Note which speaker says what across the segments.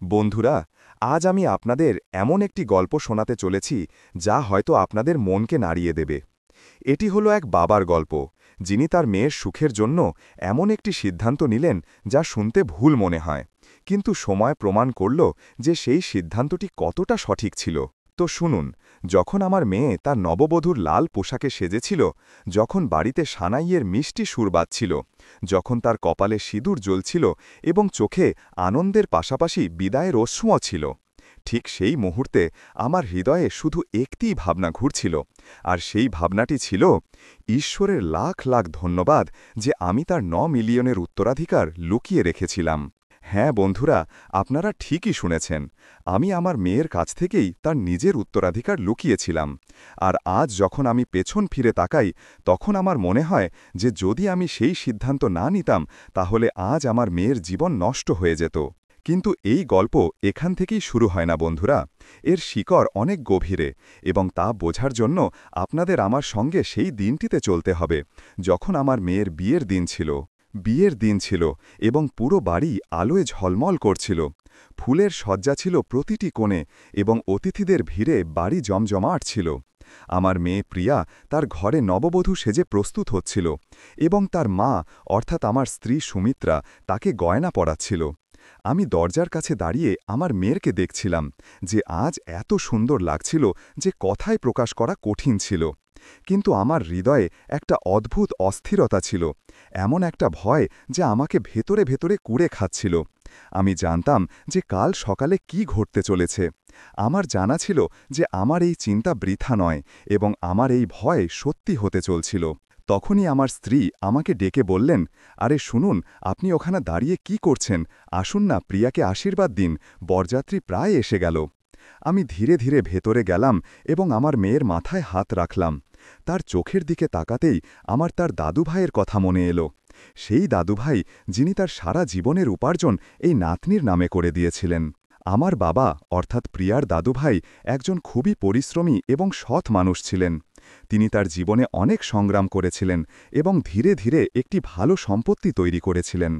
Speaker 1: বন্ধুরা, আজ আমি আপনাদের এমন একটি গল্প শোনাতে চলেছি যা হয়তো আপনাদের মনকে নাড়িয়ে দেবে। এটি হলো এক বাবার গল্প, যিনি তার মেয়ের সুখের জন্য এমন একটি সিদ্ধান্ত নিলেন যা শুনতে ভুল মনে হয়, কিন্তু সময় প্রমাণ করল যে সেই সিদ্ধান্তটি কতটা সঠিক ছিল। তো শুনুন, যখন আমার মেয়ে তার নববধূর লাল পোশাকে সেজেছিল, যখন বাড়িতে সানাইয়ের মিষ্টি সুর বাজছিল, যখন তার কপালে সিঁদুর জ্বলছিল এবং চোখে আনন্দের পাশাপাশি বিদায়ের অশ্রুও ছিল, ঠিক সেই মুহূর্তে আমার হৃদয়ে শুধু একটিই ভাবনা ঘুরছিল, আর সেই ভাবনাটি ছিল, ঈশ্বরের লাখ লাখ ধন্যবাদ যে আমি তার ৯ মিলিয়নের উত্তরাধিকার লুকিয়ে রেখেছিলাম। হ্যাঁ বন্ধুরা, আপনারা ঠিকই শুনেছেন, আমি আমার মেয়ের কাছ থেকেই তার নিজের উত্তরাধিকার লুকিয়েছিলাম। আর আজ যখন আমি পেছন ফিরে তাকাই, তখন আমার মনে হয় যে যদি আমি সেই সিদ্ধান্ত না নিতাম, তাহলে আজ আমার মেয়ের জীবন নষ্ট হয়ে যেত। কিন্তু এই গল্প এখান থেকেই শুরু হয় না বন্ধুরা, এর শিকড় অনেক গভীরে, এবং তা বোঝার জন্য আপনাদের আমার সঙ্গে সেই দিনটিতে চলতে হবে, যখন আমার মেয়ের বিয়ের দিন ছিল এবং পুরো বাড়ি আলোয় ঝলমল করছিল। ফুলের সজ্জা ছিল প্রতিটি কোণে এবং অতিথিদের ভিড়ে বাড়ি জমজমাট ছিল। আমার মেয়ে প্রিয়া তার ঘরে নববধূ সেজে প্রস্তুত হচ্ছিল, এবং তার মা অর্থাৎ আমার স্ত্রী সুমিত্রা তাকে গয়না পরাচ্ছিল। আমি দরজার কাছে দাঁড়িয়ে আমার মেয়েরকে দেখছিলাম, যে আজ এত সুন্দর লাগছিল যে কথায় প্রকাশ করা কঠিন ছিল। কিন্তু আমার হৃদয়ে একটা অদ্ভুত অস্থিরতা ছিল, এমন একটা ভয় যে আমাকে ভেতরে ভেতরে কুড়ে খাচ্ছিল। আমি জানতাম যে কাল সকালে কি ঘটতে চলেছে। আমার জানা ছিল যে আমার এই চিন্তা বৃথা নয়, এবং আমার এই ভয় সত্যি হতে চলছিল। তখনই আমার স্ত্রী আমাকে ডেকে বললেন, আরে শুনুন, আপনি ওখানে দাঁড়িয়ে কি করছেন? আসুন না, প্রিয়াকে আশীর্বাদ দিন, বরযাত্রী প্রায় এসে গেল। আমি ধীরে ধীরে ভেতরে গেলাম এবং আমার মেয়ের মাথায় হাত রাখলাম। তার চোখের দিকে তাকাতেই আমার তার দাদুভাইয়ের কথা মনে এলো, সেই দাদুভাই যিনি তার সারা জীবনের উপার্জন এই নাতনির নামে করে দিয়েছিলেন। আমার বাবা অর্থাৎ প্রিয়ার দাদুভাই একজন খুবই পরিশ্রমী এবং সৎ মানুষ ছিলেন। তিনি তার জীবনে অনেক সংগ্রাম করেছিলেন এবং ধীরে ধীরে একটি ভালো সম্পত্তি তৈরি করেছিলেন।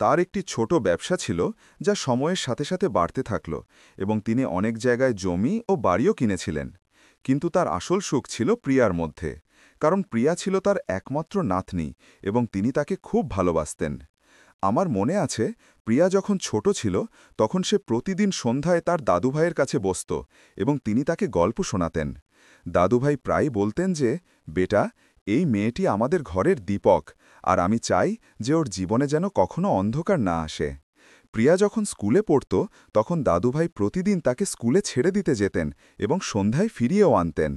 Speaker 2: তার একটি ছোট ব্যবসা ছিল, যা সময়ের সাথে সাথে বাড়তে থাকল, এবং তিনি অনেক জায়গায় জমি ও বাড়িও কিনেছিলেন। কিন্তু তার আসল সুখ ছিল প্রিয়ার মধ্যে, কারণ প্রিয়া ছিল তার একমাত্র নাতনি এবং তিনি তাকে খুব ভালোবাসতেন। আমার মনে আছে, প্রিয়া যখন ছোট ছিল তখন সে প্রতিদিন সন্ধ্যায় তার দাদুভাইয়ের কাছে বসত এবং তিনি তাকে গল্প শোনাতেন। দাদুভাই প্রায়ই বলতেন যে, বেটা, এই মেয়েটি আমাদের ঘরের দীপক, আর আমি চাই যে ওর জীবনে যেন কখনো অন্ধকার না আসে। প্রিয়া যখন স্কুলে পড়ত তখন দাদুভাই প্রতিদিন তাকে স্কুলে ছেড়ে দিতে যেতেন এবং সন্ধ্যায় ফিরিয়েও আনতেন।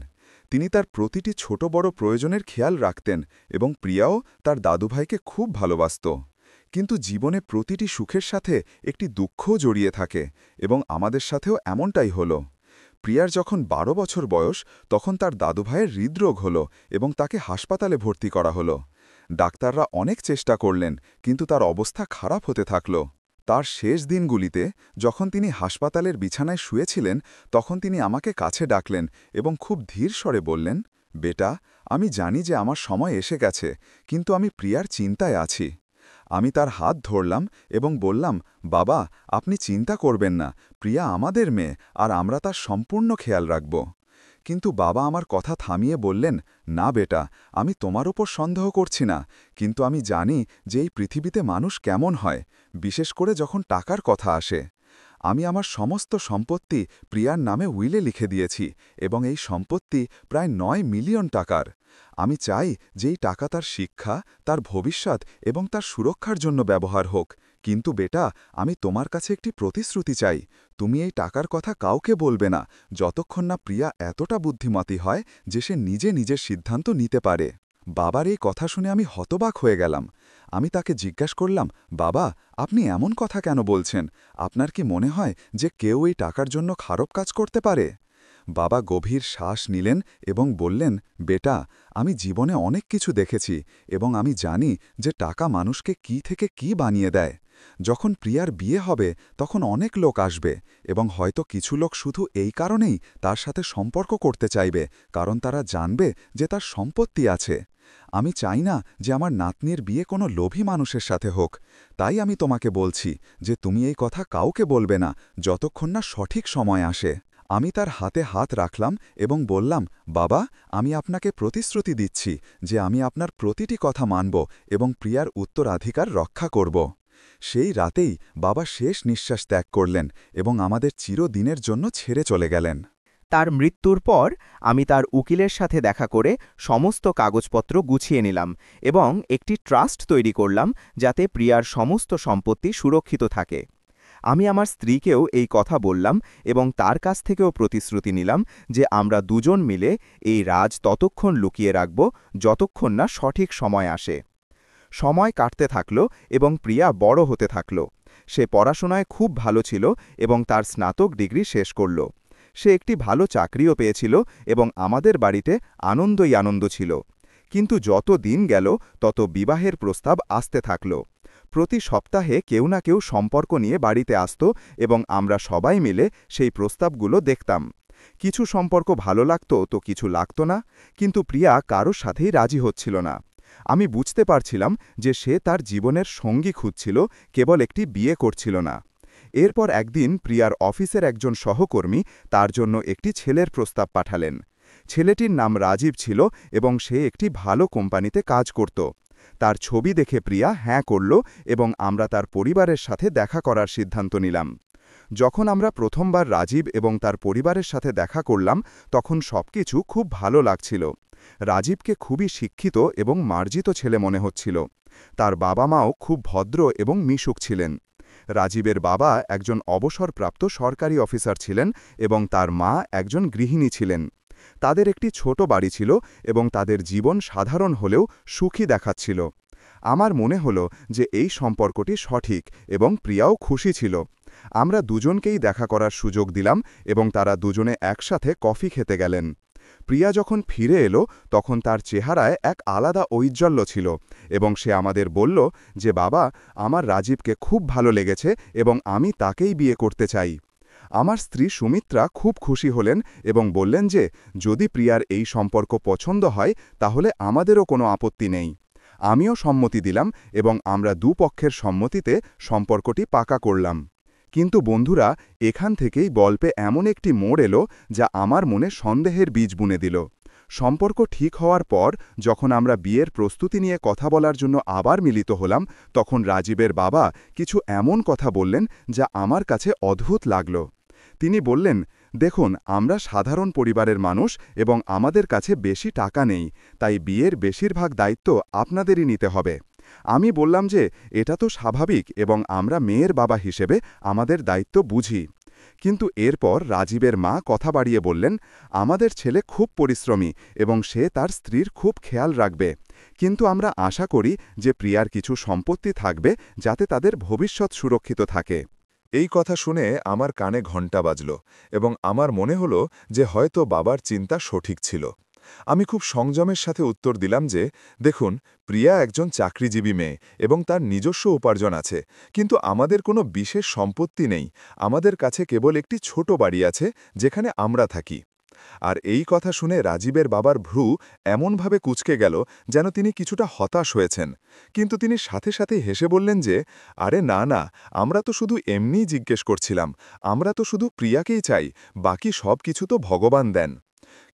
Speaker 2: তিনি তার প্রতিটি ছোট বড় প্রয়োজনের খেয়াল রাখতেন এবং প্রিয়াও তার দাদুভাইকে খুব ভালোবাসত। কিন্তু জীবনে প্রতিটি সুখের সাথে একটি দুঃখও জড়িয়ে থাকে, এবং আমাদের সাথেও এমনটাই হলো। প্রিয়ার যখন ১২ বছর বয়স, তখন তার দাদুভাইয়ের হৃদরোগ হল এবং তাকে হাসপাতালে ভর্তি করা হলো। ডাক্তাররা অনেক চেষ্টা করলেন, কিন্তু তার অবস্থা খারাপ হতে থাকল। তার শেষ দিনগুলিতে যখন তিনি হাসপাতালের বিছানায় শুয়েছিলেন, তখন তিনি আমাকে কাছে ডাকলেন এবং খুব ধীর স্বরে বললেন, বেটা, আমি জানি যে আমার সময় এসে গেছে, কিন্তু আমি প্রিয়ার চিন্তায় আছি। আমি তার হাত ধরলাম এবং বললাম, বাবা, আপনি চিন্তা করবেন না, প্রিয়া আমাদের মেয়ে, আর আমরা তার সম্পূর্ণ খেয়াল রাখব। কিন্তু বাবা আমার কথা থামিয়ে বললেন, না বেটা, আমি তোমার ওপর সন্দেহ করছি না, কিন্তু আমি জানি যে এই পৃথিবীতে মানুষ কেমন হয়, বিশেষ করে যখন টাকার কথা আসে। আমি আমার সমস্ত সম্পত্তি প্রিয়ার নামে উইলে লিখে দিয়েছি, এবং এই সম্পত্তি প্রায় ৯ মিলিয়ন টাকার। আমি চাই যে এই টাকা তার শিক্ষা, তার ভবিষ্যৎ এবং তার সুরক্ষার জন্য ব্যবহার হোক। কিন্তু বেটা, আমি তোমার কাছে একটি প্রতিশ্রুতি চাই, তুমি এই টাকার কথা কাউকে বলবে না, যতক্ষণ না প্রিয়া এতটা বুদ্ধিমতী হয় যে সে নিজে নিজের সিদ্ধান্ত নিতে পারে। বাবার এই কথা শুনে আমি হতবাক হয়ে গেলাম। আমি তাকে জিজ্ঞাসা করলাম, বাবা, আপনি এমন কথা কেন বলছেন? আপনার কি মনে হয় যে কেউ এই টাকার জন্য খারাপ কাজ করতে পারে? বাবা গভীর শ্বাস নিলেন এবং বললেন, বেটা, আমি জীবনে অনেক কিছু দেখেছি, এবং আমি জানি যে টাকা মানুষকে কি থেকে কি বানিয়ে দেয়। যখন প্রিয়ার বিয়ে হবে তখন অনেক লোক আসবে, এবং হয়তো কিছু লোক শুধু এই কারণেই তার সাথে সম্পর্ক করতে চাইবে, কারণ তারা জানবে যে তার সম্পত্তি আছে।
Speaker 1: আমি চাই না যে আমার নাতনির বিয়ে কোনো লোভী মানুষের সাথে হোক। তাই আমি তোমাকে বলছি যে তুমি এই কথা কাউকে বলবে না যতক্ষণ না সঠিক সময় আসে। আমি তার হাতে হাত রাখলাম এবং বললাম, বাবা, আমি আপনাকে প্রতিশ্রুতি দিচ্ছি যে আমি আপনার প্রতিটি কথা মানব এবং প্রিয়ার উত্তরাধিকার রক্ষা করব। সেই রাতেই বাবা শেষ নিঃশ্বাস ত্যাগ করলেন এবং আমাদের চিরদিনের জন্য ছেড়ে চলে গেলেন।
Speaker 3: তার মৃত্যুর পর আমি তার উকিলের সাথে দেখা করে সমস্ত কাগজপত্র গুছিয়ে নিলাম এবং একটি ট্রাস্ট তৈরি করলাম যাতে প্রিয়ার সমস্ত সম্পত্তি সুরক্ষিত থাকে। আমি আমার স্ত্রীকেও এই কথা বললাম এবং তার কাছ থেকেও প্রতিশ্রুতি নিলাম যে আমরা দুজন মিলে এই রাজ ততক্ষণ লুকিয়ে রাখব যতক্ষণ না সঠিক সময় আসে। সময় কাটতে থাকল এবং প্রিয়া বড় হতে থাকল। সে পড়াশোনায় খুব ভালো ছিল এবং তার স্নাতক ডিগ্রি শেষ করল। সে একটি ভালো চাকরিও পেয়েছিল এবং আমাদের বাড়িতে আনন্দই আনন্দ ছিল। কিন্তু যত দিন গেল তত বিবাহের প্রস্তাব আসতে থাকল। প্রতি সপ্তাহে কেউ না কেউ সম্পর্ক নিয়ে বাড়িতে আসত এবং আমরা সবাই মিলে সেই প্রস্তাবগুলো দেখতাম। কিছু সম্পর্ক ভালো লাগত তো কিছু লাগত না, কিন্তু প্রিয়া কারোর সাথেই রাজি হচ্ছিল না। আমি বুঝতে পারছিলাম যে সে তার জীবনের সঙ্গী খুঁজছিল, কেবল একটি বিয়ে করছিল না। এরপর একদিন প্রিয়ার অফিসের একজন সহকর্মী তার জন্য একটি ছেলের প্রস্তাব পাঠালেন। ছেলেটির নাম রাজীব ছিল এবং সে একটি ভালো কোম্পানিতে কাজ করত। তার ছবি দেখে প্রিয়া হ্যাঁ করল এবং আমরা তার পরিবারের সাথে দেখা করার সিদ্ধান্ত নিলাম। যখন আমরা প্রথমবার রাজীব এবং তার পরিবারের সাথে দেখা করলাম তখন সবকিছু খুব ভালো লাগছিল। রাজীবকে খুবই শিক্ষিত এবং মার্জিত ছেলে মনে হচ্ছিল। তার বাবা মাও খুব ভদ্র এবং মিশুক ছিলেন। রাজীবের বাবা একজন অবসরপ্রাপ্ত সরকারি অফিসার ছিলেন এবং তার মা একজন গৃহিণী ছিলেন। তাদের একটি ছোট বাড়ি ছিল এবং তাদের জীবন সাধারণ হলেও সুখী দেখাচ্ছিল। আমার মনে হলো যে এই সম্পর্কটি সঠিক এবং প্রিয়াও খুশি ছিল। আমরা দুজনকেই দেখা করার সুযোগ দিলাম এবং তারা দুজনে একসাথে কফি খেতে গেলেন। প্রিয়া যখন ফিরে এলো তখন তার চেহারায় এক আলাদা ঔজ্জ্বল্য ছিল এবং সে আমাদের বলল যে বাবা, আমার রাজীবকে খুব ভালো লেগেছে এবং আমি তাকেই বিয়ে করতে চাই। আমার স্ত্রী সুমিত্রা খুব খুশি হলেন এবং বললেন যে যদি প্রিয়ার এই সম্পর্ক পছন্দ হয় তাহলে আমাদেরও কোনো আপত্তি নেই। আমিও সম্মতি দিলাম এবং আমরা দুপক্ষের সম্মতিতে সম্পর্কটি পাকা করলাম। কিন্তু বন্ধুরা, এখান থেকেই গল্পে এমন একটি মোড় এলো যা আমার মনে সন্দেহের বীজ বুনে দিল। সম্পর্ক ঠিক হওয়ার পর যখন আমরা বিয়ের প্রস্তুতি নিয়ে কথা বলার জন্য আবার মিলিত হলাম তখন রাজীবের বাবা কিছু এমন কথা বললেন যা আমার কাছে অদ্ভুত লাগল। তিনি বললেন, দেখুন, আমরা সাধারণ পরিবারের মানুষ এবং আমাদের কাছে বেশি টাকা নেই, তাই বিয়ের বেশিরভাগ দায়িত্ব আপনাদেরই নিতে হবে। আমি বললাম যে এটা তো স্বাভাবিক এবং আমরা মেয়ের বাবা হিসেবে আমাদের দায়িত্ব বুঝি। কিন্তু এরপর রাজীবের মা কথা বাড়িয়ে বললেন, আমাদের ছেলে খুব পরিশ্রমী এবং সে তার স্ত্রীর খুব খেয়াল রাখবে, কিন্তু আমরা আশা করি যে প্রিয়ার কিছু সম্পত্তি থাকবে যাতে তাদের ভবিষ্যৎ সুরক্ষিত থাকে।
Speaker 2: এই কথা শুনে আমার কানে ঘণ্টা বাজল এবং আমার মনে হলো যে হয়তো বাবার চিন্তা সঠিক ছিল। আমি খুব সংযমের সাথে উত্তর দিলাম যে দেখুন, প্রিয়া একজন চাকরিজীবী মেয়ে এবং তার নিজস্ব উপার্জন আছে, কিন্তু আমাদের কোনো বিশেষ সম্পত্তি নেই। আমাদের কাছে কেবল একটি ছোট বাড়ি আছে যেখানে আমরা থাকি। আর এই কথা শুনে রাজীবের বাবার ভ্রু এমনভাবে কুঁচকে গেল যেন তিনি কিছুটা হতাশ হয়েছেন, কিন্তু তিনি সাথে সাথে হেসে বললেন যে আরে না না, আমরা তো শুধু এমনিই জিজ্ঞেস করছিলাম, আমরা তো শুধু প্রিয়াকেই চাই, বাকি সব কিছু তো ভগবান দেন।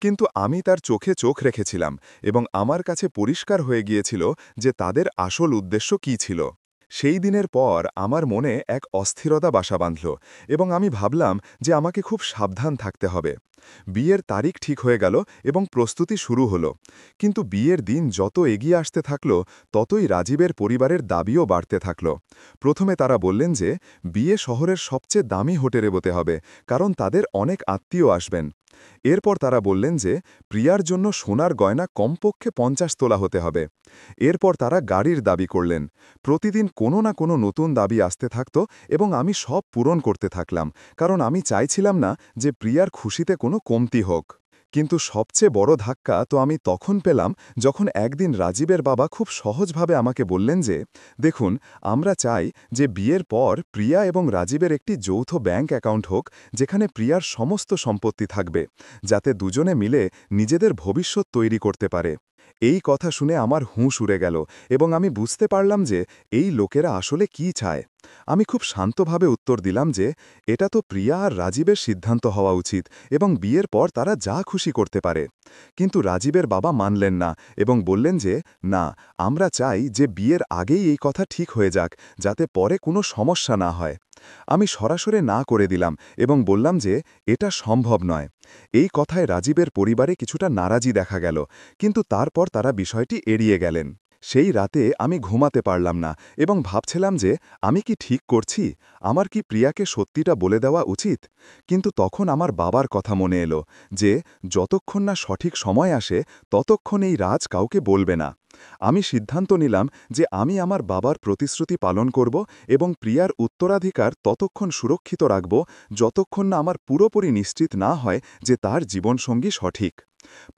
Speaker 2: কিন্তু আমি তার চোখে চোখ রেখেছিলাম এবং আমার কাছে পরিষ্কার হয়ে গিয়েছিল যে তাদের আসল উদ্দেশ্য কী ছিল। সেই দিনের পর আমার মনে এক অস্থিরতা বাসা বাঁধল এবং আমি ভাবলাম যে আমাকে খুব সাবধান থাকতে হবে। বিয়ের তারিখ ঠিক হয়ে গেল এবং প্রস্তুতি শুরু হলো, কিন্তু বিয়ের দিন যত এগিয়ে আসতে থাকল ততই রাজীবের পরিবারের দাবিও বাড়তে থাকল। প্রথমে তারা বললেন যে বিয়ে শহরের সবচেয়ে দামি হোটেলে হতে হবে, কারণ তাদের অনেক আত্মীয় আসবেন। এরপর তারা বললেন যে প্রিয়ার জন্য সোনার গয়না কমপক্ষে 50 তোলা হতে হবে। এরপর তারা গাড়ির দাবি করলেন। প্রতিদিন কোনো না কোনো নতুন দাবি আসতে থাকত এবং আমি সব পূরণ করতে থাকলাম, কারণ আমি চাইছিলাম না যে প্রিয়ার খুশিতে কোনো কমতি হোক। কিন্তু সবচেয়ে বড় ধাক্কা তো আমি তখন পেলাম যখন একদিন রাজীবের বাবা খুব সহজভাবে আমাকে বললেন যে দেখুন, আমরা চাই যে বিয়ের পর প্রিয়া এবং রাজীবের একটি যৌথ ব্যাংক অ্যাকাউন্ট হোক যেখানে প্রিয়ার সমস্ত সম্পত্তি থাকবে, যাতে দুজনে মিলে নিজেদের ভবিষ্যৎ তৈরি করতে পারে।
Speaker 1: এই কথা শুনে আমার হুঁশ উড়ে গেল এবং আমি বুঝতে পারলাম যে এই লোকেরা আসলে কি চায়। আমি খুব শান্তভাবে উত্তর দিলাম যে এটা তো প্রিয়া আর রাজীবের সিদ্ধান্ত হওয়া উচিত এবং বিয়ের পর তারা যা খুশি করতে পারে। কিন্তু রাজীবের বাবা মানলেন না এবং বললেন যে না, আমরা চাই যে বিয়ের আগেই এই কথা ঠিক হয়ে যাক, যাতে পরে কোনো সমস্যা না হয়। আমি সরাসরি না করে দিলাম এবং বললাম যে এটা সম্ভব নয়। এই কথায় রাজীবের পরিবারে কিছুটা নারাজি দেখা গেল, কিন্তু তারপর তারা বিষয়টি এড়িয়ে গেলেন। সেই রাতে আমি ঘুমাতে পারলাম না এবং ভাবছিলাম যে আমি কি ঠিক করছি, আমার কি প্রিয়াকে সত্যিটা বলে দেওয়া উচিত। কিন্তু তখন আমার বাবার কথা মনে এলো যে যতক্ষণ না সঠিক সময় আসে ততক্ষণ এই রাজ কাউকে বলবে না। আমি সিদ্ধান্ত নিলাম যে আমি আমার বাবার প্রতিশ্রুতি পালন করব এবং প্রিয়ার উত্তরাধিকার ততক্ষণ সুরক্ষিত রাখব যতক্ষণ না আমার পুরোপুরি নিশ্চিত না হয় যে তার জীবনসঙ্গী সঠিক।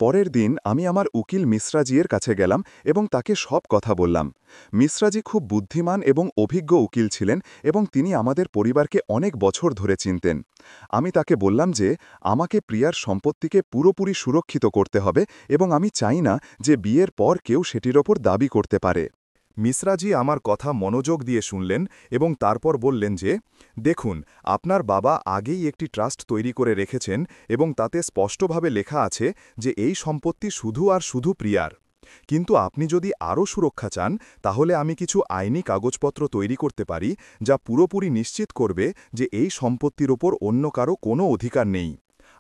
Speaker 1: পরের দিন আমি আমার উকিল মিশ্রাজির কাছে গেলাম এবং তাকে সব কথা বললাম। মিশ্রাজি খুব বুদ্ধিমান এবং অভিজ্ঞ উকিল ছিলেন এবং তিনি আমাদের পরিবারকে অনেক বছর ধরে চিনতেন। আমি তাকে বললাম যে আমাকে প্রিয়ার সম্পত্তিকে পুরোপুরি সুরক্ষিত করতে হবে এবং আমি চাই না যে বিয়ের পর কেউ সেটির ওপর দাবি করতে পারে। মিশ্রাজি আমার কথা মনোযোগ দিয়ে শুনলেন এবং তারপর বললেন যে দেখুন, আপনার বাবা আগেই একটি ট্রাস্ট তৈরি করে রেখেছেন এবং তাতে স্পষ্টভাবে লেখা আছে যে এই সম্পত্তি শুধু আর শুধু প্রিয়ার। কিন্তু আপনি যদি আরও সুরক্ষা চান তাহলে আমি কিছু আইনি কাগজপত্র তৈরি করতে পারি যা পুরোপুরি নিশ্চিত করবে যে এই সম্পত্তির ওপর অন্য কারো কোনো অধিকার নেই।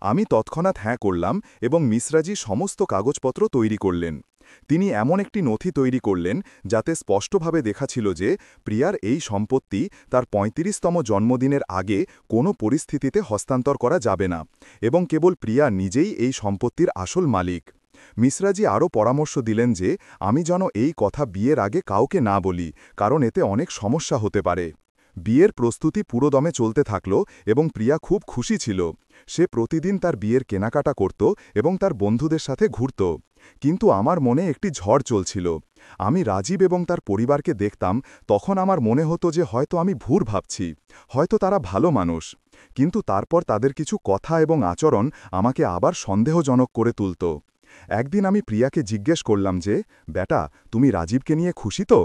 Speaker 1: আমি তৎক্ষণাৎ হ্যাঁ করলাম এবং মিশ্রাজি সমস্ত কাগজপত্র তৈরি করলেন। তিনি এমন একটি নথি তৈরি করলেন যাতে স্পষ্টভাবে দেখা ছিল যে প্রিয়ার এই সম্পত্তি তার ৩৫তম জন্মদিনের আগে কোনো পরিস্থিতিতে হস্তান্তর করা যাবে না এবং কেবল প্রিয়া নিজেই এই সম্পত্তির আসল মালিক। মিশ্রাজি আরও পরামর্শ দিলেন যে আমি যেন এই কথা বিয়ের আগে কাউকে না বলি, কারণ এতে অনেক সমস্যা হতে পারে। বিয়ের প্রস্তুতি পুরোদমে চলতে থাকল এবং প্রিয়া খুব খুশি ছিল। সে প্রতিদিন তার বিয়ের কেনাকাটা করত এবং তার বন্ধুদের সাথে ঘুরত। কিন্তু আমার মনে একটি ঝড় চলছিল। আমি রাজীব এবং তার পরিবারকে দেখতাম, তখন আমার মনে হতো যে হয়তো আমি ভুল ভাবছি, হয়তো তারা ভালো মানুষ। কিন্তু তারপর তাদের কিছু কথা এবং আচরণ আমাকে আবার সন্দেহজনক করে তুলত। একদিন আমি প্রিয়াকে জিজ্ঞেস করলাম যে বেটা, তুমি রাজীবকে নিয়ে খুশি তো?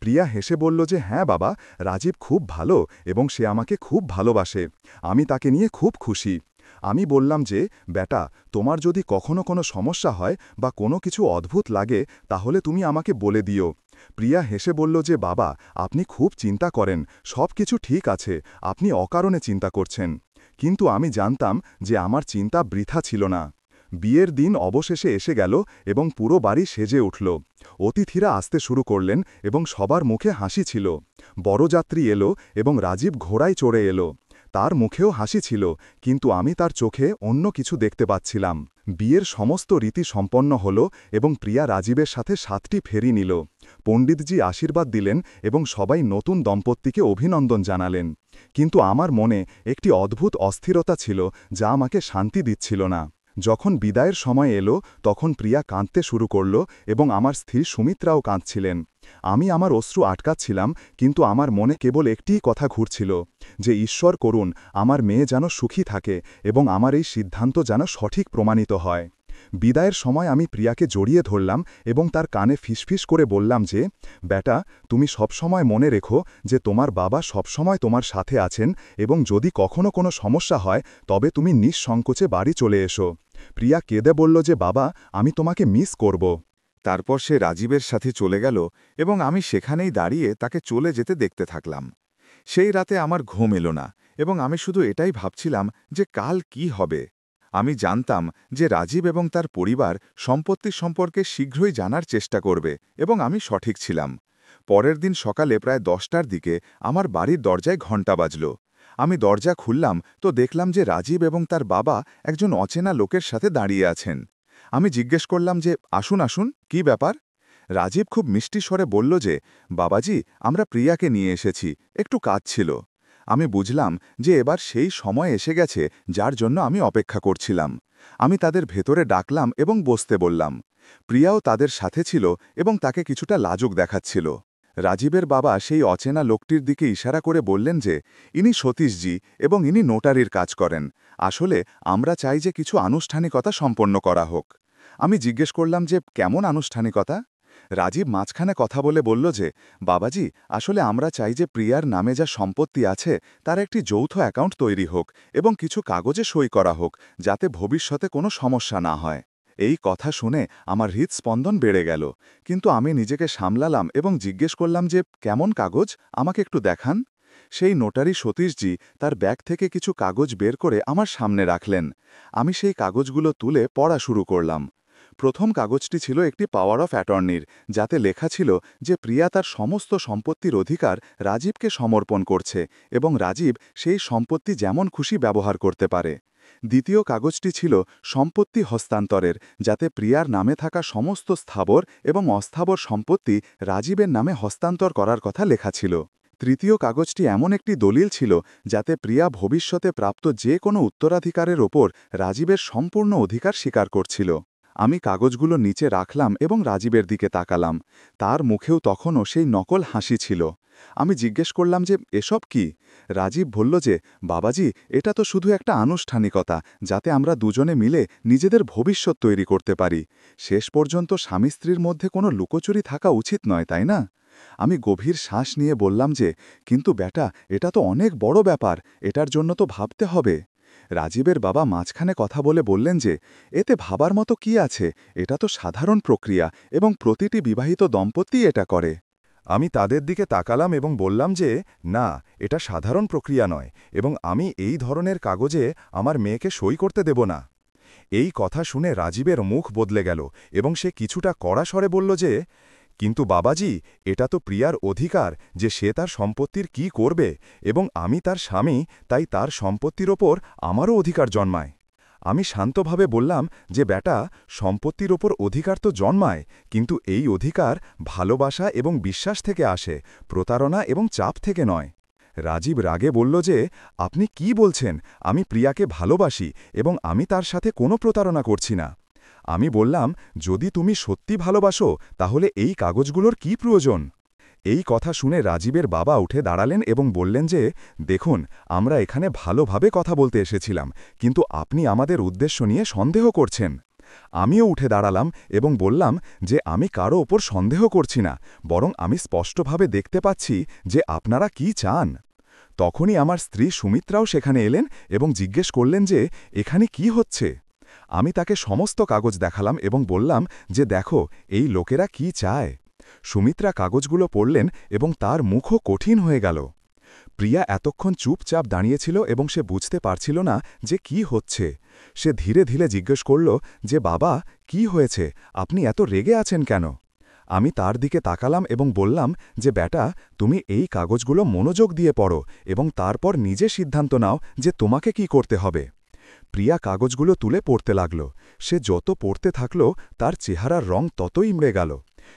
Speaker 1: প্রিয়া হেসে বলল যে হ্যাঁ বাবা, রাজীব খুব ভালো এবং সে আমাকে খুব ভালোবাসে, আমি তাকে নিয়ে খুব খুশি। আমি বললাম যে বেটা, তোমার যদি কখনো কোনো সমস্যা হয় বা কোনো কিছু অদ্ভুত লাগে তাহলে তুমি আমাকে বলে দিও। প্রিয়া হেসে বলল যে বাবা, আপনি খুব চিন্তা করেন, সব কিছু ঠিক আছে, আপনি অকারণে চিন্তা করছেন। কিন্তু আমি জানতাম যে আমার চিন্তা বৃথা ছিল না। বিয়ের দিন অবশেষে এসে গেল এবং পুরো বাড়ি সেজে উঠল। অতিথিরা আসতে শুরু করলেন এবং সবার মুখে হাসি ছিল। বরযাত্রী এলো এবং রাজীব ঘোড়ায় চড়ে এলো। তার মুখেও হাসি ছিল, কিন্তু আমি তার চোখে অন্য কিছু দেখতে পাচ্ছিলাম। বিয়ের সমস্ত রীতি সম্পন্ন হল এবং প্রিয়া রাজীবের সাথে 7টি ফেরি নিল। পণ্ডিতজি আশীর্বাদ দিলেন এবং সবাই নতুন দম্পতিকে অভিনন্দন জানালেন। কিন্তু আমার মনে একটি অদ্ভুত অস্থিরতা ছিল যা আমাকে শান্তি দিচ্ছিল না। যখন বিদায়ের সময় এলো তখন প্রিয়া কাঁদতে শুরু করল এবং আমার স্ত্রী সুমিত্রাও কাঁদছিলেন। আমি আমার অশ্রু আটকাচ্ছিলাম, কিন্তু আমার মনে কেবল একটিই কথা ঘুরছিল যে ঈশ্বর করুন আমার মেয়ে যেন সুখী থাকে এবং আমার এই সিদ্ধান্ত যেন সঠিক প্রমাণিত হয়। বিদায়ের সময় আমি প্রিয়াকে জড়িয়ে ধরলাম এবং তার কানে ফিসফিস করে বললাম যে বেটা, তুমি সবসময় মনে রেখো যে তোমার বাবা সবসময় তোমার সাথে আছেন এবং যদি কখনো কোনো সমস্যা হয় তবে তুমি নিঃসংকোচে বাড়ি চলে এসো। প্রিয়া কেঁদে বলল যে বাবা, আমি তোমাকে মিস করব।
Speaker 2: তারপর সে রাজীবের সাথে চলে গেল এবং আমি সেখানেই দাঁড়িয়ে তাকে চলে যেতে দেখতে থাকলাম। সেই রাতে আমার ঘুম এলো না এবং আমি শুধু এটাই ভাবছিলাম যে কাল কি হবে। আমি জানতাম যে রাজীব এবং তার পরিবার সম্পত্তি সম্পর্কে শীঘ্রই জানার চেষ্টা করবে এবং আমি সঠিক ছিলাম। পরের দিন সকালে প্রায় 10টার দিকে আমার বাড়ির দরজায় ঘণ্টা বাজল। আমি দরজা খুললাম তো দেখলাম যে রাজীব এবং তার বাবা একজন অচেনা লোকের সাথে দাঁড়িয়ে আছেন। আমি জিজ্ঞেস করলাম যে আসুন আসুন, কি ব্যাপার? রাজীব খুব মিষ্টি স্বরে বলল যে বাবাজি, আমরা প্রিয়াকে নিয়ে এসেছি, একটু কাজ ছিল। আমি বুঝলাম যে এবার সেই সময় এসে গেছে যার জন্য আমি অপেক্ষা করছিলাম। আমি তাদের ভেতরে ডাকলাম এবং বসতে বললাম। প্রিয়াও তাদের সাথে ছিল এবং তাকে কিছুটা লাজুক দেখাচ্ছিল। রাজীবের বাবা সেই অচেনা লোকটির দিকে ইশারা করে বললেন যে ইনি সতীশজি এবং ইনি নোটারির কাজ করেন। আসলে আমরা চাই যে কিছু আনুষ্ঠানিকতা সম্পন্ন করা হোক।
Speaker 1: আমি জিজ্ঞেস করলাম যে কেমন আনুষ্ঠানিকতা। রাজীব মাঝখানে কথা বলে বলল যে, বাবাজি, আসলে আমরা চাই যে প্রিয়ার নামে যা সম্পত্তি আছে তার একটি যৌথ অ্যাকাউন্ট তৈরি হোক এবং কিছু কাগজে সই করা হোক, যাতে ভবিষ্যতে কোনো সমস্যা না হয়। এই কথা শুনে আমার হৃদস্পন্দন বেড়ে গেল, কিন্তু আমি নিজেকে সামলালাম এবং জিজ্ঞেস করলাম যে কেমন কাগজ, আমাকে একটু দেখান। সেই নোটারি সতীশজি তার ব্যাগ থেকে কিছু কাগজ বের করে আমার সামনে রাখলেন। আমি সেই কাগজগুলো তুলে পড়া শুরু করলাম। প্রথম কাগজটি ছিল একটি পাওয়ার অফ অ্যাটর্নির, যাতে লেখা ছিল যে প্রিয়া তার সমস্ত সম্পত্তির অধিকার রাজীবকে সমর্পণ করছে এবং রাজীব সেই সম্পত্তি যেমন খুশি ব্যবহার করতে পারে। দ্বিতীয় কাগজটি ছিল সম্পত্তি হস্তান্তরের, যাতে প্রিয়ার নামে থাকা সমস্ত স্থাবর এবং অস্থাবর সম্পত্তি রাজীবের নামে হস্তান্তর করার কথা লেখা ছিল। তৃতীয় কাগজটি এমন একটি দলিল ছিল যাতে প্রিয়া ভবিষ্যতে প্রাপ্ত যে কোনো উত্তরাধিকারের ওপর রাজীবের সম্পূর্ণ অধিকার স্বীকার করছিল। আমি কাগজগুলো নিচে রাখলাম এবং রাজীবের দিকে তাকালাম। তার মুখেও তখনও সেই নকল হাসি ছিল। আমি জিজ্ঞেস করলাম যে এসব কি। রাজীব বলল যে, বাবাজি, এটা তো শুধু একটা আনুষ্ঠানিকতা, যাতে আমরা দুজনে মিলে নিজেদের ভবিষ্যৎ তৈরি করতে পারি। শেষ পর্যন্ত স্বামী স্ত্রীর মধ্যে কোনো লুকোচুরি থাকা উচিত নয়, তাই না? আমি গভীর শ্বাস নিয়ে বললাম যে, কিন্তু বেটা, এটা তো অনেক বড় ব্যাপার, এটার জন্য তো ভাবতে হবে। রাজীবের বাবা মাঝখানে কথা বলে বললেন যে, এতে ভাবার মতো কি আছে, এটা তো সাধারণ প্রক্রিয়া এবং প্রতিটি বিবাহিত দম্পতি এটা করে। আমি তাদের দিকে তাকালাম এবং বললাম যে, না, এটা সাধারণ প্রক্রিয়া নয় এবং আমি এই ধরনের কাগজে আমার মেয়েকে সই করতে দেব না। এই কথা শুনে রাজীবের মুখ বদলে গেল এবং সে কিছুটা কড়া স্বরে বলল যে, কিন্তু বাবাজি, এটা তো প্রিয়ার অধিকার যে সে তার সম্পত্তির কি করবে, এবং আমি তার স্বামী, তাই তার সম্পত্তির ওপর আমারও অধিকার জন্মায়। আমি শান্তভাবে বললাম যে, বেটা, সম্পত্তির ওপর অধিকার তো জন্মায়, কিন্তু এই অধিকার ভালোবাসা এবং বিশ্বাস থেকে আসে, প্রতারণা এবং চাপ থেকে নয়। রাজীব রাগে বলল যে, আপনি কি বলছেন? আমি প্রিয়াকে ভালোবাসি এবং আমি তার সাথে কোনো প্রতারণা করছি না। আমি বললাম, যদি তুমি সত্যি ভালোবাসো তাহলে এই কাগজগুলোর কি প্রয়োজন? এই কথা শুনে রাজীবের বাবা উঠে দাঁড়ালেন এবং বললেন যে, দেখুন, আমরা এখানে ভালোভাবে কথা বলতে এসেছিলাম, কিন্তু আপনি আমাদের উদ্দেশ্য নিয়ে সন্দেহ করছেন। আমিও উঠে দাঁড়ালাম এবং বললাম যে, আমি কারো ওপর সন্দেহ করছি না, বরং আমি স্পষ্টভাবে দেখতে পাচ্ছি যে আপনারা কি চান। তখনই আমার স্ত্রী সুমিত্রাও সেখানে এলেন এবং জিজ্ঞেস করলেন যে, এখানে কি হচ্ছে। আমি তাকে সমস্ত কাগজ দেখালাম এবং বললাম যে, দেখো, এই লোকেরা কি চায়। সুমিত্রা কাগজগুলো পড়লেন এবং তার মুখও কঠিন হয়ে গেল। প্রিয়া এতক্ষণ চুপচাপ দাঁড়িয়েছিল এবং সে বুঝতে পারছিল না যে কি হচ্ছে। সে ধীরে ধীরে জিজ্ঞেস করল যে, বাবা, কি হয়েছে, আপনি এত রেগে আছেন কেন? আমি তার দিকে তাকালাম এবং বললাম যে, বেটা, তুমি এই কাগজগুলো মনোযোগ দিয়ে পড়ো এবং তারপর নিজে সিদ্ধান্ত নাও যে তোমাকে কি করতে হবে। প্রিয়া কাগজগুলো তুলে পড়তে লাগল। সে যত পড়তে থাকল তার চেহারার রং ততই ইমড়ে গেল।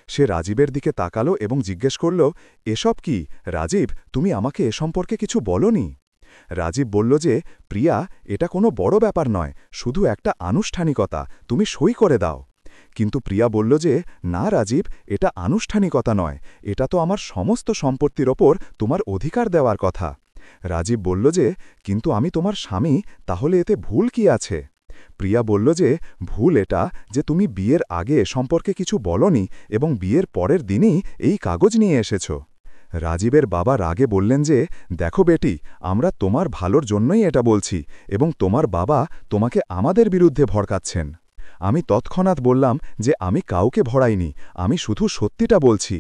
Speaker 1: সে রাজীবের দিকে তাকালো এবং জিজ্ঞেস করল, এসব কি রাজীব, তুমি আমাকে এ সম্পর্কে কিছু বলনি? রাজীব বলল যে, প্রিয়া, এটা কোনো বড় ব্যাপার নয়, শুধু একটা আনুষ্ঠানিকতা, তুমি সই করে দাও। কিন্তু প্রিয়া বলল যে, না রাজীব, এটা আনুষ্ঠানিকতা নয়, এটা তো আমার সমস্ত সম্পত্তির ওপর তোমার অধিকার দেওয়ার কথা। রাজীব বলল যে, কিন্তু আমি তোমার স্বামী, তাহলে এতে ভুল কি আছে? প্রিয়া বলল যে, ভুল এটা যে তুমি বিয়ের আগে সম্পর্কে কিছু বলনি এবং বিয়ের পরের দিনই এই কাগজ নিয়ে এসেছ। রাজীবের বাবা রাগে বললেন যে, দেখো বেটি, আমরা তোমার ভালোর জন্যই এটা বলছি এবং তোমার বাবা তোমাকে আমাদের বিরুদ্ধে ভড়কাচ্ছেন। আমি তৎক্ষণাৎ বললাম যে, আমি কাউকে ভড়াইনি, আমি শুধু সত্যিটা বলছি।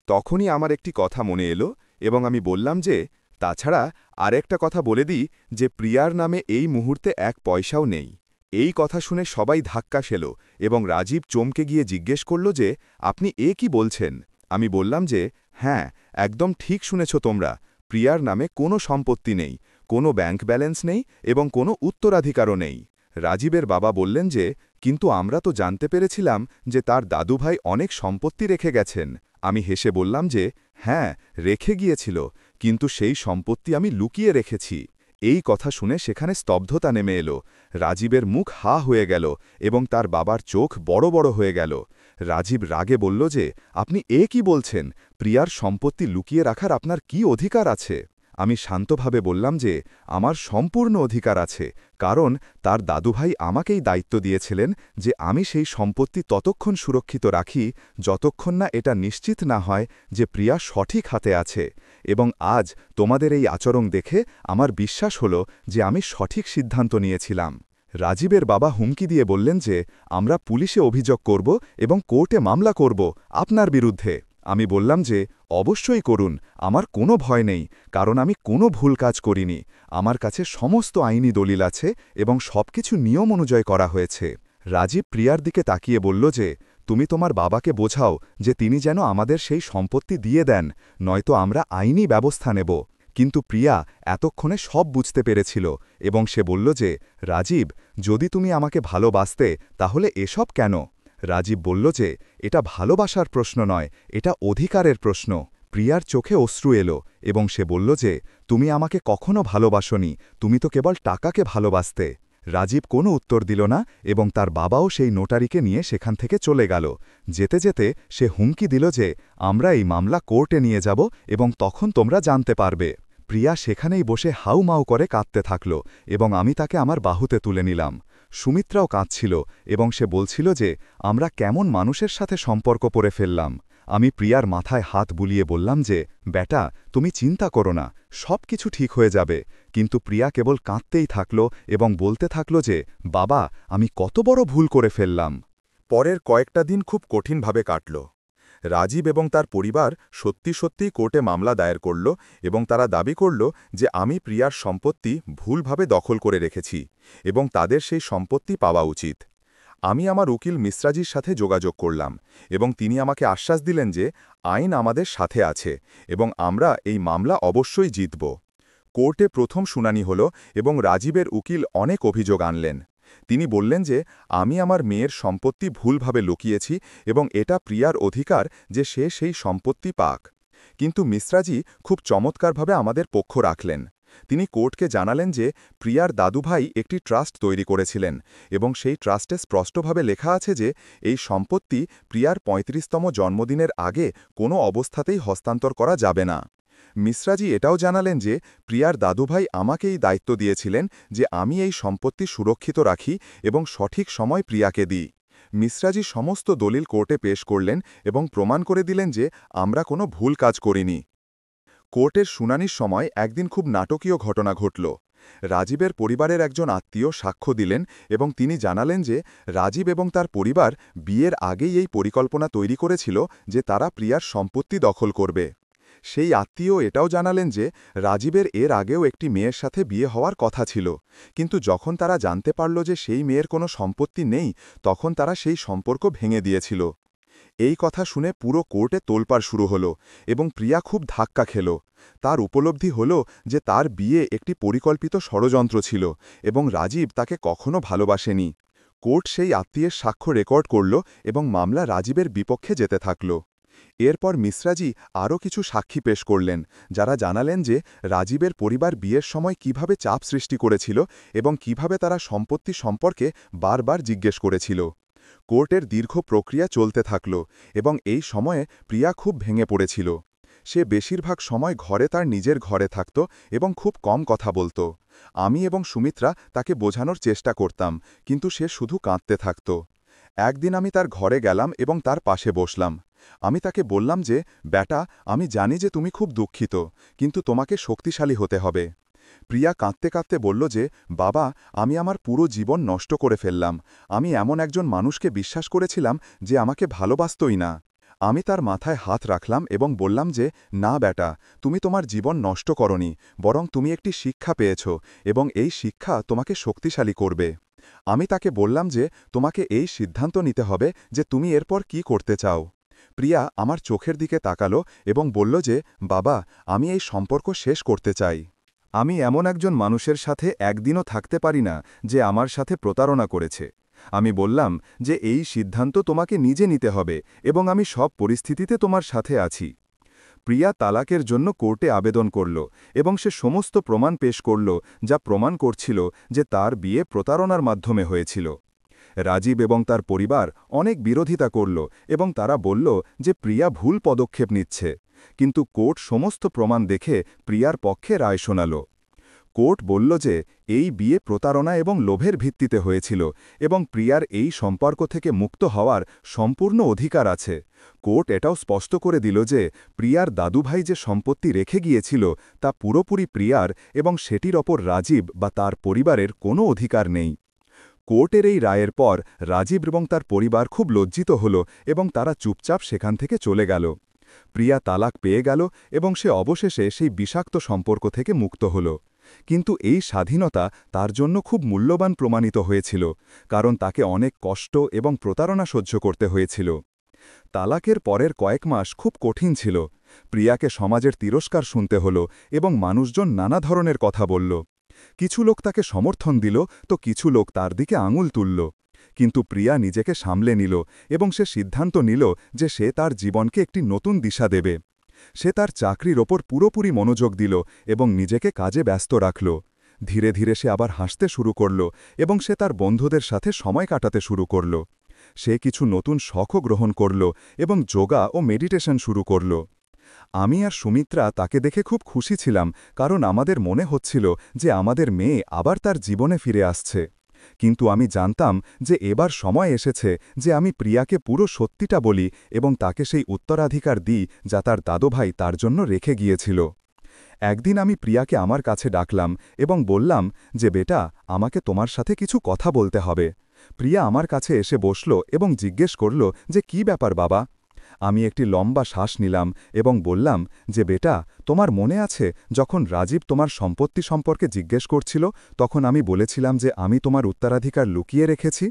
Speaker 2: তখনই আমার একটি কথা মনে এলো এবং আমি বললাম যে, তাছাড়া আরেকটা কথা বলে দিই যে প্রিয়ার নামে এই মুহূর্তে এক পয়সাও নেই। এই কথা শুনে সবাই ধাক্কা খেল এবং রাজীব চমকে গিয়ে জিজ্ঞেস করল যে, আপনি কি বলছেন? আমি বললাম যে, হ্যাঁ, একদম ঠিক শুনেছ তোমরা, প্রিয়ার নামে কোনো সম্পত্তি নেই, কোনো ব্যাংক ব্যালেন্স নেই এবং কোনো উত্তরাধিকারও নেই। রাজীবের বাবা বললেন যে, কিন্তু আমরা তো জানতে পেরেছিলাম যে তার দাদুভাই অনেক সম্পত্তি রেখে গেছেন। আমি হেসে বললাম যে, হ্যাঁ, রেখে গিয়েছিল, কিন্তু সেই সম্পত্তি আমি লুকিয়ে রেখেছি। এই কথা শুনে সেখানে স্তব্ধতা নেমে এলো। রাজীবের মুখ হা হয়ে গেল এবং তার বাবার চোখ বড় বড় হয়ে গেল। রাজীব রাগে বলল যে, আপনি কি বলছেন? প্রিয়ার সম্পত্তি লুকিয়ে রাখার আপনার কি অধিকার আছে?
Speaker 1: আমি শান্তভাবে বললাম যে আমার সম্পূর্ণ অধিকার আছে, কারণ তার দাদুভাই আমাকেই দায়িত্ব দিয়েছিলেন যে আমি সেই সম্পত্তি ততক্ষণ সুরক্ষিত রাখি যতক্ষণ না এটা নিশ্চিত না হয় যে প্রিয়া সঠিক হাতে আছে। এবং আজ তোমাদের এই আচরণ দেখে আমার বিশ্বাস হল যে আমি সঠিক সিদ্ধান্ত নিয়েছিলাম। রাজীবের বাবা হুমকি দিয়ে বললেন যে আমরা পুলিশে অভিযোগ করব এবং কোর্টে মামলা করব আপনার বিরুদ্ধে। আমি বললাম যে অবশ্যই করুন, আমার কোনো ভয় নেই, কারণ আমি কোনো ভুল কাজ করিনি। আমার কাছে সমস্ত আইনি দলিল আছে এবং সবকিছু নিয়ম অনুযায়ী করা হয়েছে। রাজীব প্রিয়ার দিকে তাকিয়ে বলল যে তুমি তোমার বাবাকে বোঝাও যে তিনি যেন আমাদের সেই সম্পত্তি দিয়ে দেন, নয়তো আমরা আইনি ব্যবস্থা নেব। কিন্তু প্রিয়া এতক্ষণে সব বুঝতে পেরেছিল এবং সে বলল যে রাজীব, যদি তুমি আমাকে ভালোবাসতে তাহলে এসব কেন? রাজীব বলল যে এটা ভালোবাসার প্রশ্ন নয়, এটা অধিকারের প্রশ্ন। প্রিয়ার চোখে অশ্রু এলো এবং সে বলল যে তুমি আমাকে কখনো ভালোবাসনি, তুমি তো কেবল টাকাকে ভালোবাসতে। রাজীব কোনো উত্তর দিল না এবং তার বাবাও সেই নোটারিকে নিয়ে সেখান থেকে চলে গেল। যেতে যেতে সে হুমকি দিল যে আমরা এই মামলা কোর্টে নিয়ে যাব এবং তখন তোমরা জানতে পারবে। প্রিয়া সেখানেই বসে হাউমাউ করে কাঁদতে থাকল এবং আমি তাকে আমার বাহুতে তুলে নিলাম। সুমিত্রাও কাঁদছিল এবং সে বলছিল যে আমরা কেমন মানুষের সাথে সম্পর্ক করে ফেললাম। আমি প্রিয়ার মাথায় হাত বুলিয়ে বললাম যে বেটা, তুমি চিন্তা করো না, সব কিছু ঠিক হয়ে যাবে। কিন্তু প্রিয়া কেবল কাঁদতেই থাকল এবং বলতে থাকল যে বাবা, আমি কত বড় ভুল করে ফেললাম।
Speaker 2: পরের কয়েকটা দিন খুব কঠিনভাবে কাটল। রাজীব এবং তার পরিবার সত্যি সত্যিই কোর্টে মামলা দায়ের করল এবং তারা দাবি করল যে আমি প্রিয়ার সম্পত্তি ভুলভাবে দখল করে রেখেছি এবং তাদের সেই সম্পত্তি পাওয়া উচিত। আমি আমার উকিল মিশ্রাজির সাথে যোগাযোগ করলাম এবং তিনি আমাকে আশ্বাস দিলেন যে আইন আমাদের সাথে আছে এবং আমরা এই মামলা অবশ্যই জিতব। কোর্টে প্রথম শুনানি হল এবং রাজীবের উকিল অনেক অভিযোগ আনলেন। তিনি বললেন যে আমি আমার মেয়ের সম্পত্তি ভুলভাবে লুকিয়েছি এবং এটা প্রিয়ার অধিকার যে সে সেই সম্পত্তি পাক। কিন্তু মিশ্রাজি খুব চমৎকারভাবে আমাদের পক্ষ রাখলেন। তিনি কোর্টকে জানালেন যে প্রিয়ার দাদুভাই একটি ট্রাস্ট তৈরি করেছিলেন এবং সেই ট্রাস্টে স্পষ্টভাবে লেখা আছে যে এই সম্পত্তি প্রিয়ার ৩৫তম জন্মদিনের আগে কোনো অবস্থাতেই হস্তান্তর করা যাবে না। মিশ্রাজি এটাও জানালেন যে প্রিয়ার দাদুভাই আমাকেই দায়িত্ব দিয়েছিলেন যে আমি এই সম্পত্তি সুরক্ষিত রাখি এবং সঠিক সময় প্রিয়াকে দিই। মিশ্রাজি সমস্ত দলিল কোর্টে পেশ করলেন এবং প্রমাণ করে দিলেন যে আমরা কোনো ভুল কাজ করিনি। কোর্টের শুনানির সময় একদিন খুব নাটকীয় ঘটনা ঘটল। রাজীবের পরিবারের একজন আত্মীয় সাক্ষ্য দিলেন এবং তিনি জানালেন যে রাজীব এবং তার পরিবার বিয়ের আগেই এই পরিকল্পনা তৈরি করেছিল যে তারা প্রিয়ার সম্পত্তি দখল করবে। সেই আত্মীয় এটাও জানালেন যে রাজীবের এর আগেও একটি মেয়ের সাথে বিয়ে হওয়ার কথা ছিল, কিন্তু যখন তারা জানতে পারল যে সেই মেয়ের কোনো সম্পত্তি নেই, তখন তারা সেই সম্পর্ক ভেঙে দিয়েছিল। এই কথা শুনে পুরো কোর্টে তোলপাড় শুরু হল এবং প্রিয়া খুব ধাক্কা খেল। তার উপলব্ধি হল যে তার বিয়ে একটি পরিকল্পিত ষড়যন্ত্র ছিল এবং রাজীব তাকে কখনো ভালোবাসেনি। কোর্ট সেই আত্মীয়ের সাক্ষ্য রেকর্ড করল এবং মামলা রাজীবের বিপক্ষে যেতে থাকল। এরপর মিশ্রাজি আরও কিছু সাক্ষী পেশ করলেন, যারা জানালেন যে রাজীবের পরিবার বিয়ের সময় কিভাবে চাপ সৃষ্টি করেছিল এবং কিভাবে তারা সম্পত্তি সম্পর্কে বারবার জিজ্ঞেস করেছিল। কোর্টের দীর্ঘ প্রক্রিয়া চলতে থাকল এবং এই সময়ে প্রিয়া খুব ভেঙে পড়েছিল। সে বেশিরভাগ সময় ঘরে তার নিজের ঘরে থাকত এবং খুব কম কথা বলত। আমি এবং সুমিত্রা তাকে বোঝানোর চেষ্টা করতাম, কিন্তু সে শুধু কাঁদতে থাকত। একদিন আমি তার ঘরে গেলাম এবং তার পাশে বসলাম। আমি তাকে বললাম যে বেটা, আমি জানি যে তুমি খুব দুঃখিত, কিন্তু তোমাকে শক্তিশালী হতে হবে। প্রিয়া কাঁদতে কাঁদতে বলল যে বাবা, আমি আমার পুরো জীবন নষ্ট করে ফেললাম। আমি এমন একজন মানুষকে বিশ্বাস করেছিলাম যে আমাকে ভালোবাসতই না। আমি তার মাথায় হাত রাখলাম এবং বললাম যে না বেটা, তুমি তোমার জীবন নষ্ট করনি, বরং তুমি একটি শিক্ষা পেয়েছ এবং এই শিক্ষা তোমাকে শক্তিশালী করবে। আমি তাকে বললাম যে তোমাকে এই সিদ্ধান্ত নিতে হবে যে তুমি এরপর কি করতে চাও। প্রিয়া আমার চোখের দিকে তাকালো এবং বলল যে বাবা, আমি এই সম্পর্ক শেষ করতে চাই। আমি এমন একজন মানুষের সাথে একদিনও থাকতে পারি না যে আমার সাথে প্রতারণা করেছে। আমি বললাম যে এই সিদ্ধান্ত তোমাকে নিজে নিতে হবে এবং আমি সব পরিস্থিতিতে তোমার সাথে আছি। প্রিয়া তালাকের জন্য কোর্টে আবেদন করল এবং সে সমস্ত প্রমাণ পেশ করল যা প্রমাণ করছিল যে তার বিয়ে প্রতারণার মাধ্যমে হয়েছিল। রাজীব এবং তার পরিবার অনেক বিরোধিতা করল এবং তারা বলল যে প্রিয়া ভুল পদক্ষেপ নিচ্ছে।
Speaker 1: কিন্তু কোর্ট সমস্ত প্রমাণ দেখে প্রিয়ার পক্ষে রায় শোনাল। কোর্ট বলল যে এই বিয়ে প্রতারণা এবং লোভের ভিত্তিতে হয়েছিল এবং প্রিয়ার এই সম্পর্ক থেকে মুক্ত হওয়ার সম্পূর্ণ অধিকার আছে। কোর্ট এটাও স্পষ্ট করে দিল যে প্রিয়ার দাদুভাই যে সম্পত্তি রেখে গিয়েছিল তা পুরোপুরি প্রিয়ার এবং সেটির ওপর রাজীব বা তার পরিবারের কোনো অধিকার নেই। কোর্টের এই রায়ের পর রাজীব এবং তার পরিবার খুব লজ্জিত হল এবং তারা চুপচাপ সেখান থেকে চলে গেল। প্রিয়া তালাক পেয়ে গেল এবং সে অবশেষে সেই বিষাক্ত সম্পর্ক থেকে মুক্ত হল। কিন্তু এই স্বাধীনতা তার জন্য খুব মূল্যবান প্রমাণিত হয়েছিল, কারণ তাকে অনেক কষ্ট এবং প্রতারণা সহ্য করতে হয়েছিল। তালাকের পরের কয়েক মাস খুব কঠিন ছিল। প্রিয়াকে সমাজের তিরস্কার শুনতে হল এবং মানুষজন নানা ধরনের কথা বলল। কিছু লোক তাকে সমর্থন দিল তো কিছু লোক তার দিকে আঙুল তুলল। কিন্তু প্রিয়া নিজেকে সামলে নিল এবং সে সিদ্ধান্ত নিল যে সে তার জীবনকে একটি নতুন দিশা দেবে। সে তার চাকরির ওপর পুরোপুরি মনোযোগ দিল এবং নিজেকে কাজে ব্যস্ত রাখল। ধীরে ধীরে সে আবার হাসতে শুরু করল এবং সে তার বন্ধুদের সাথে সময় কাটাতে শুরু করল। সে কিছু নতুন শখও গ্রহণ করল এবং যোগা ও মেডিটেশন শুরু করল। আমি আর সুমিত্রা তাকে দেখে খুব খুশি ছিলাম, কারণ আমাদের মনে হচ্ছিল যে আমাদের মেয়ে আবার তার জীবনে ফিরে আসছে। কিন্তু আমি জানতাম যে এবার সময় এসেছে যে আমি প্রিয়াকে পুরো সত্যিটা বলি এবং তাকে সেই উত্তরাধিকার দিই যা তার দাদুভাই তার জন্য রেখে গিয়েছিল। একদিন আমি প্রিয়াকে আমার কাছে ডাকলাম এবং বললাম যে বেটা, আমাকে তোমার সাথে কিছু কথা বলতে হবে। প্রিয়া আমার কাছে এসে বসল এবং জিজ্ঞেস করল যে কি ব্যাপার বাবা। আমি একটি লম্বা শ্বাস নিলাম এবং বললাম যে বেটা, তোমার মনে আছে যখন রাজীব তোমার সম্পত্তি সম্পর্কে জিজ্ঞেস করছিল তখন আমি বলেছিলাম যে আমি তোমার উত্তরাধিকার লুকিয়ে রেখেছি?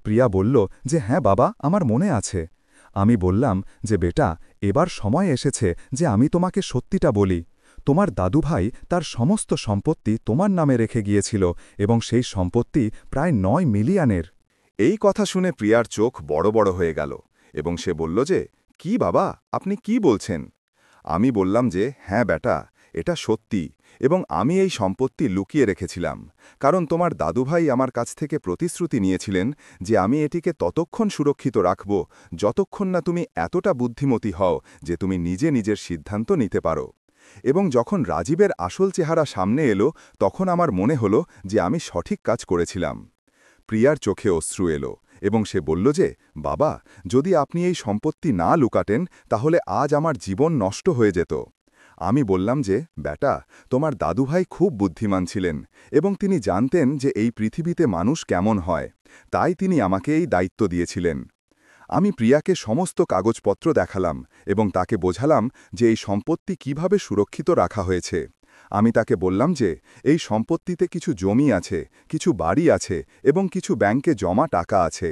Speaker 1: প্রিয়া বলল যে হ্যাঁ বাবা, আমার মনে আছে। আমি বললাম যে বেটা, এবার সময় এসেছে যে আমি তোমাকে সত্যিটা বলি। তোমার দাদুভাই তার সমস্ত সম্পত্তি তোমার নামে রেখে গিয়েছিল এবং সেই সম্পত্তি প্রায় ৯ মিলিয়নের।
Speaker 2: এই কথা শুনে প্রিয়ার চোখ বড় বড় হয়ে গেল এবং সে বলল যে কি বাবা, আপনি কি বলছেন? আমি বললাম যে হ্যাঁ বেটা, এটা সত্যি এবং আমি এই সম্পত্তি লুকিয়ে রেখেছিলাম, কারণ তোমার দাদুভাই আমার কাছ থেকে প্রতিশ্রুতি নিয়েছিলেন যে আমি এটিকে ততক্ষণ সুরক্ষিত রাখব যতক্ষণ না তুমি এতটা বুদ্ধিমতী হও যে তুমি নিজে নিজের সিদ্ধান্ত নিতে পারো। এবং যখন রাজীবের আসল চেহারা সামনে এলো তখন আমার মনে হলো যে আমি সঠিক কাজ করেছিলাম। প্রিয়ার চোখে অশ্রু এলো এবং সে বলল যে বাবা, যদি আপনি এই সম্পত্তি না লুকাতেন তাহলে আজ আমার জীবন নষ্ট হয়ে যেত। আমি বললাম যে বেটা, তোমার দাদুভাই খুব বুদ্ধিমান ছিলেন এবং তিনি জানতেন যে এই পৃথিবীতে মানুষ কেমন হয়, তাই তিনি আমাকে এই দায়িত্ব দিয়েছিলেন। আমি প্রিয়াকে সমস্ত কাগজপত্র দেখালাম এবং তাকে বোঝালাম যে এই সম্পত্তি কিভাবে সুরক্ষিত রাখা হয়েছে। আমি তাকে বললাম যে এই সম্পত্তিতে কিছু জমি আছে, কিছু বাড়ি আছে এবং কিছু ব্যাংকে জমা টাকা আছে।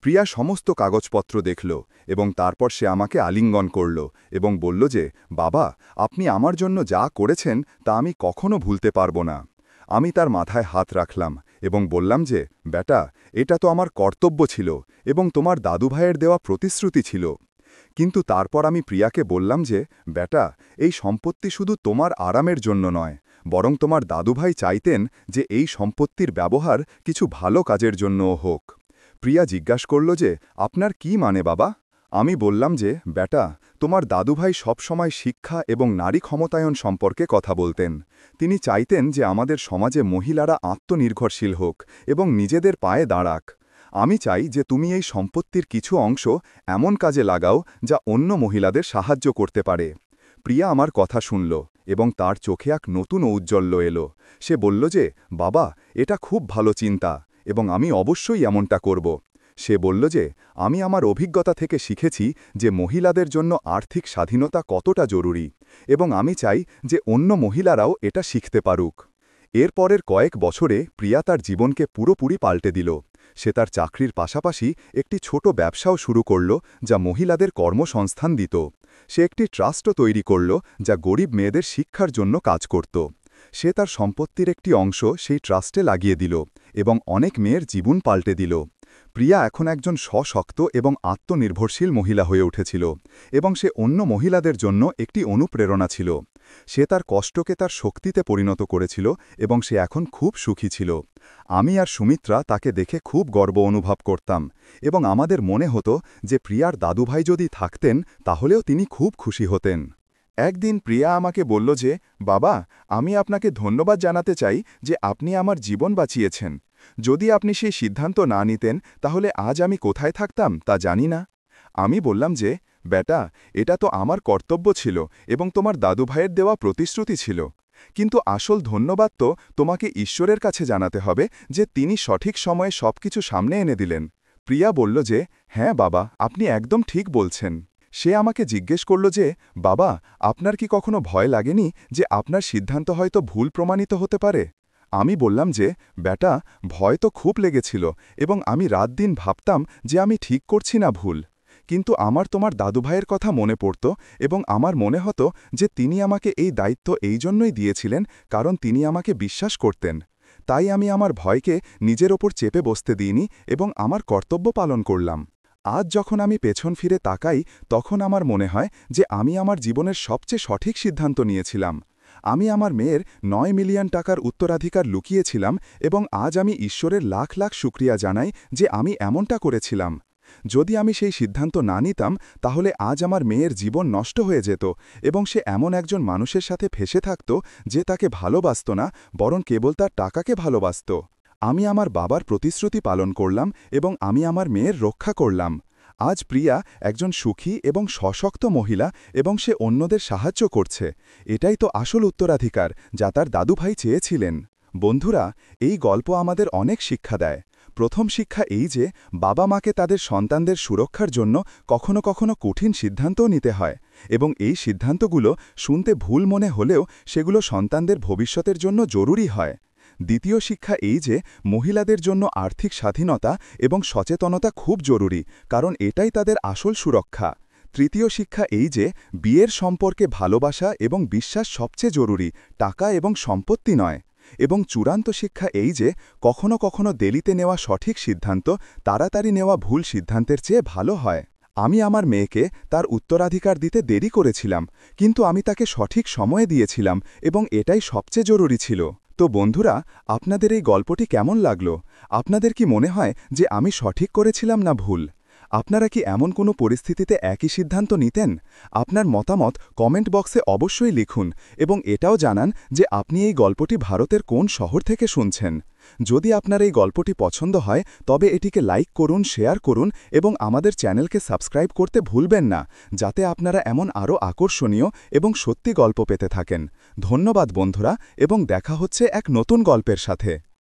Speaker 2: প্রিয়া সমস্ত কাগজপত্র দেখল এবং তারপর সে আমাকে আলিঙ্গন করল এবং বলল যে বাবা, আপনি আমার জন্য যা করেছেন তা আমি কখনো ভুলতে পারব না। আমি তার মাথায় হাত রাখলাম এবং বললাম যে বেটা, এটা তো আমার কর্তব্য ছিল এবং তোমার দাদুভাইয়ের দেওয়া প্রতিশ্রুতি ছিল। কিন্তু তারপর আমি প্রিয়াকে বললাম যে বেটা, এই সম্পত্তি শুধু তোমার আরামের জন্য নয়, বরং তোমার দাদুভাই চাইতেন যে এই সম্পত্তির ব্যবহার কিছু ভালো কাজের জন্যও হোক। প্রিয়া জিজ্ঞাসা করল যে আপনার কি মানে বাবা? আমি বললাম যে বেটা, তোমার দাদুভাই সবসময় শিক্ষা এবং নারী ক্ষমতায়ন সম্পর্কে কথা বলতেন। তিনি চাইতেন যে আমাদের সমাজে মহিলারা আত্মনির্ভরশীল হোক এবং নিজেদের পায়ে দাঁড়াক। আমি চাই যে তুমি এই সম্পত্তির কিছু অংশ এমন কাজে লাগাও যা অন্য মহিলাদের সাহায্য করতে পারে। প্রিয়া আমার কথা শুনল এবং তার চোখে এক নতুন ঔজ্জ্বল্য এলো। সে বলল যে বাবা, এটা খুব ভালো চিন্তা এবং আমি অবশ্যই এমনটা করব। সে বলল যে আমি আমার অভিজ্ঞতা থেকে শিখেছি যে মহিলাদের জন্য আর্থিক স্বাধীনতা কতটা জরুরি এবং আমি চাই যে অন্য মহিলারাও এটা শিখতে পারুক। এরপরের কয়েক বছরে প্রিয়া তার জীবনকে পুরোপুরি পাল্টে দিল। সে তার চাকরির পাশাপাশি একটি ছোট ব্যবসাও শুরু করল যা মহিলাদের কর্মসংস্থান দিত। সে একটি ট্রাস্টও তৈরি করল যা গরিব মেয়েদের শিক্ষার জন্য কাজ করত। সে তার সম্পত্তির একটি অংশ সেই ট্রাস্টে লাগিয়ে দিল এবং অনেক মেয়ের জীবন পাল্টে দিল। প্রিয়া এখন একজন সশক্ত এবং আত্মনির্ভরশীল মহিলা হয়ে উঠেছিল এবং সে অন্য মহিলাদের জন্য একটি অনুপ্রেরণা ছিল। সে তার কষ্টকে তার শক্তিতে পরিণত করেছিল এবং সে এখন খুব সুখী ছিল। আমি আর সুমিত্রা তাকে দেখে খুব গর্ব অনুভব করতাম এবং আমাদের মনে হতো যে প্রিয়ার দাদুভাই যদি থাকতেন তাহলেও তিনি খুব খুশি হতেন।
Speaker 1: একদিন প্রিয়া আমাকে বলল যে, বাবা, আমি আপনাকে ধন্যবাদ জানাতে চাই যে আপনি আমার জীবন বাঁচিয়েছেন। যদি আপনি সেই সিদ্ধান্ত না নিতেন তাহলে আজ আমি কোথায় থাকতাম তা জানি না। আমি বললাম যে, বেটা, এটা তো আমার কর্তব্য ছিল এবং তোমার দাদুভাইয়ের দেওয়া প্রতিশ্রুতি ছিল। কিন্তু আসল ধন্যবাদ তো তোমাকে ঈশ্বরের কাছে জানাতে হবে যে তিনি সঠিক সময়ে সবকিছু সামনে এনে দিলেন। প্রিয়া বলল যে, হ্যাঁ বাবা, আপনি একদম ঠিক বলছেন। সে আমাকে জিজ্ঞেস করল যে, বাবা, আপনার কি কখনো ভয় লাগেনি যে আপনার সিদ্ধান্ত হয়তো ভুল প্রমাণিত হতে পারে? আমি বললাম যে, বেটা, ভয় তো খুব লেগেছিল এবং আমি রাত দিন ভাবতাম যে আমি ঠিক করছি না ভুল। কিন্তু আমার তোমার দাদুভাইয়ের কথা মনে পড়ত এবং আমার মনে হতো যে তিনি আমাকে এই দায়িত্ব এই জন্যই দিয়েছিলেন কারণ তিনি আমাকে বিশ্বাস করতেন। তাই আমি আমার ভয়কে নিজের ওপর চেপে বসতে দিইনি এবং আমার কর্তব্য পালন করলাম। আজ যখন আমি পেছন ফিরে তাকাই তখন আমার মনে হয় যে আমি আমার জীবনের সবচেয়ে সঠিক সিদ্ধান্ত নিয়েছিলাম। আমি আমার মেয়ের ৯ মিলিয়ন টাকার উত্তরাধিকার লুকিয়েছিলাম এবং আজ আমি ঈশ্বরের লাখ লাখ শুক্রিয়া জানাই যে আমি এমনটা করেছিলাম। যদি আমি সেই সিদ্ধান্ত না নিতাম তাহলে আজ আমার মেয়ের জীবন নষ্ট হয়ে যেত এবং সে এমন একজন মানুষের সাথে ফেসে থাকত যে তাকে ভালোবাসত না, বরং কেবল তার টাকাকে ভালোবাসত। আমি আমার বাবার প্রতিশ্রুতি পালন করলাম এবং আমি আমার মেয়ের রক্ষা করলাম। আজ প্রিয়া একজন সুখী এবং সশক্ত মহিলা এবং সে অন্যদের সাহায্য করছে। এটাই তো আসল উত্তরাধিকার যা তার দাদুভাই চেয়েছিলেন। বন্ধুরা, এই গল্প আমাদের অনেক শিক্ষা দেয়। প্রথম শিক্ষা এই যে বাবা মাকে তাদের সন্তানদের সুরক্ষার জন্য কখনো কখনো কঠিন সিদ্ধান্তও নিতে হয় এবং এই সিদ্ধান্তগুলো শুনতে ভুল মনে হলেও সেগুলো সন্তানদের ভবিষ্যতের জন্য জরুরি হয়। দ্বিতীয় শিক্ষা এই যে মহিলাদের জন্য আর্থিক স্বাধীনতা এবং সচেতনতা খুব জরুরি, কারণ এটাই তাদের আসল সুরক্ষা। তৃতীয় শিক্ষা এই যে বিয়ের সম্পর্কে ভালোবাসা এবং বিশ্বাস সবচেয়ে জরুরি, টাকা এবং সম্পত্তি নয়। এবং চূড়ান্ত শিক্ষা এই যে কখনো কখনো দেরিতে নেওয়া সঠিক সিদ্ধান্ত তাড়াতাড়ি নেওয়া ভুল সিদ্ধান্তের চেয়ে ভালো হয়। আমি আমার মেয়েকে তার উত্তরাধিকার দিতে দেরি করেছিলাম, কিন্তু আমি তাকে সঠিক সময়ে দিয়েছিলাম এবং এটাই সবচেয়ে জরুরি ছিল। তো বন্ধুরা, আপনাদের এই গল্পটি কেমন লাগলো? আপনাদের কি মনে হয় যে আমি সঠিক করেছিলাম না ভুল? আপনারা কি এমন কোনো পরিস্থিতিতে একই সিদ্ধান্ত নিতেন? আপনার মতামত কমেন্ট বক্সে অবশ্যই লিখুন এবং এটাও জানান যে আপনি এই গল্পটি ভারতের কোন শহর থেকে শুনছেন। যদি আপনার এই গল্পটি পছন্দ হয় তবে এটিকে লাইক করুন, শেয়ার করুন এবং আমাদের চ্যানেলকে সাবস্ক্রাইব করতে ভুলবেন না, যাতে আপনারা এমন আরও আকর্ষণীয় এবং সত্যি গল্প পেতে থাকেন। ধন্যবাদ বন্ধুরা, এবং দেখা হচ্ছে এক নতুন গল্পের সাথে।